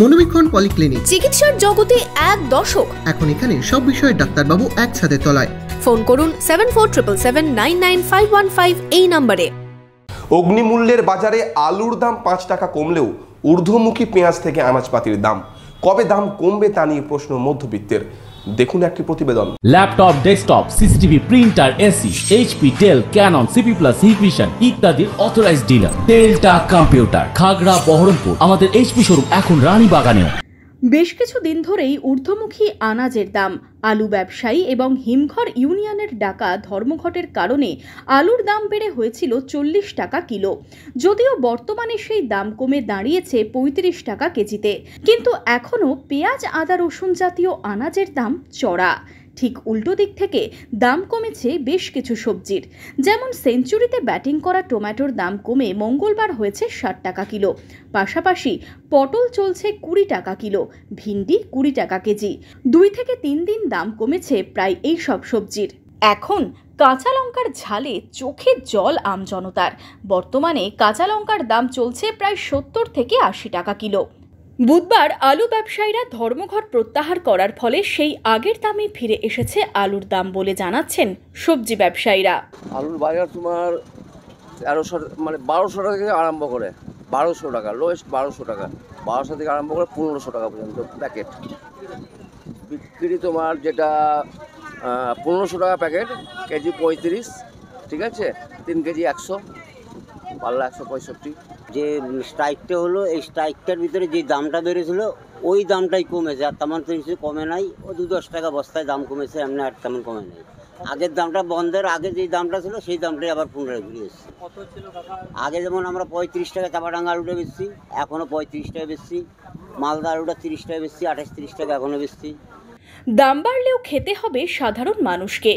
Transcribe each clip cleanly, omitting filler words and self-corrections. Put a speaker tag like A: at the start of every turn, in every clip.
A: মনোবীক্ষণ polyclinic,
B: চিকিৎসার জগতে এক দশক।
A: এখন এখানে সব বিষয়ে ডাক্তারবাবু একসাথে তলায়।
B: ফোন করুন 7477999515 এই নম্বরে।
C: অগ্নিমূল্যের বাজারে আলুর দাম 5 টাকা কমলেও ঊর্ধ্বমুখী পেঁয়াজ থেকে আনাজপাতির দাম কবে দাম কমবে তা নিয়ে প্রশ্ন মধ্যবিত্তের। দেখুন একটি প্রতিবেদন।
D: Laptop, desktop, CCTV, printer, AC, HP, Dell, Canon, CP plus, Hikvision ইত্যাদির অথরাইজড ডিলার টেলটা কম্পিউটার, খাগড়া, বহরমপুর। আমাদের এইচপি শোরুম এখন রানীবাগানেও।
E: বেশ কিছু দিন ধরেই ঊর্ধ্বমুখী আনাজের দাম। আলু ব্যবসায়ী এবং হিমঘর ইউনিয়নের ডাকা ধর্মঘটের কারণে আলুর দাম বেড়ে হয়েছিল 40 টাকা কিলো। যদিও বর্তমানে সেই দাম কমে দাঁড়িয়েছে 35 টাকা কেজিতে, কিন্তু এখনও পেঁয়াজ, আদা, রসুন জাতীয় আনাজের দাম চড়া। ঠিক উল্টো দিক থেকে দাম কমেছে বেশ কিছু সবজির। যেমন সেঞ্চুরিতে ব্যাটিং করা টমেটোর দাম কমে মঙ্গলবার হয়েছে 60 টাকা কিলো। পাশাপাশি পটল চলছে 20 টাকা কিলো, ভিন্ডি 20 টাকা কেজি। 2 থেকে 3 দিন দাম কমেছে প্রায় এই সব সবজির। এখন কাঁচা লঙ্কার ঝালে চোখে জল আমজনতার। বর্তমানে কাঁচা লঙ্কার দাম চলছে প্রায় 70 থেকে 80 টাকা কিলো। বুধবার আলু ব্যবসায়ীরা ধর্মঘট প্রত্যাহার করার ফলে সেই আগের দামে ফিরে এসেছে আলুর দাম বলে জানাচ্ছেন সবজি ব্যবসায়ীরা।
F: আলুর বাজার তোমার 1200 টাকা থেকে আরম্ভ করে 1200 টাকা, লোয়েস্ট 1200 টাকা, 1200 থেকে আরম্ভ করে 1500 টাকা পর্যন্ত প্যাকেট বিক্রি। তোমার যেটা 1500 টাকা প্যাকেট, কেজি 35, ঠিক আছে, 3 কেজি 100, পাল্লা 165।
G: যে স্ট্রাইকটা হলো, এই স্ট্রাইকটার ভিতরে যে দামটা বেড়েছিল ওই দামটাই কমেছে, আর তেমন তো কিছু কমে নাই। ও 2-10 টাকা বস্তায় দাম কমেছে, এমনি আর তেমন কমে নাই। আগের দামটা, বন্ধের আগে যেই দামটা ছিল সেই দামটাই আবার পুনরায় ঘুরে এসেছে। আগে যেমন আমরা 35 টাকা চাপাডাঙ্গা আলুটা বেচছি, এখনও 35 টাকা বেচছি। মালদা আলুটা 30 টাকা বেচছি, 28-30 টাকা এখনও বেচছি।
E: দাম বাড়লেও খেতে হবে সাধারণ মানুষকে।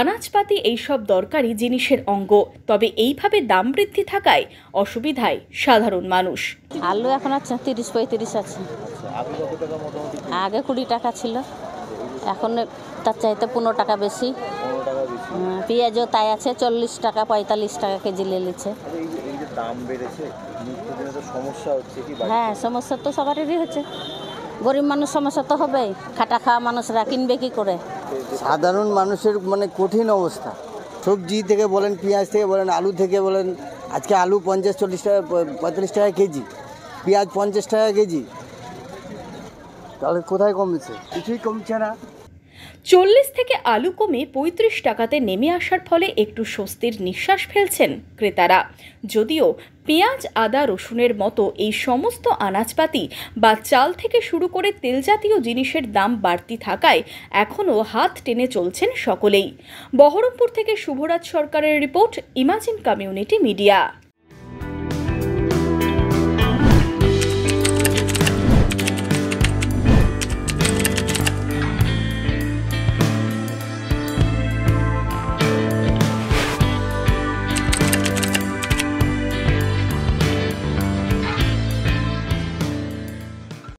E: আনাজপাতি এইসব দরকারি জিনিসের অঙ্গ। তবে এইভাবে দাম বৃদ্ধি থাকায় অসুবিধায় সাধারণ মানুষ।
H: আলু এখন আছে 30-35 আছে। আগে 20 টাকা ছিল, এখন তার চাইতে 15 টাকা বেশি। পেঁয়াজও তাই আছে 40 টাকা 45 টাকা কেজি লেগেছে। হ্যাঁ, সমস্যা তো সবারই হচ্ছে। গরিব মানুষ সমস্যা তো হবেই, খাটা খাওয়া মানুষরা কিনবে কি করে?
I: সাধারণ মানুষের কঠিন অবস্থা। সবজি থেকে বলেন, পেঁয়াজ থেকে বলেন, আলু থেকে বলেন। আজকে আলু 50-40 টাকা, 45 টাকা কেজি, পেঁয়াজ 50 টাকা কেজি। তাহলে কোথায় কমছে? কিছুই কমছে না।
E: 40 থেকে আলু কমে 35 টাকাতে নেমে আসার ফলে একটু স্বস্তির নিঃশ্বাস ফেলছেন ক্রেতারা। যদিও পেঁয়াজ, আদা, রসুনের মতো এই সমস্ত আনাজপাতি বা চাল থেকে শুরু করে তেল জাতীয় জিনিসের দাম বাড়তি থাকায় এখনও হাত টেনে চলছেন সকলেই। বহরমপুর থেকে শুভরাজ সরকারের রিপোর্ট, ইমাজিন কমিউনিটি মিডিয়া।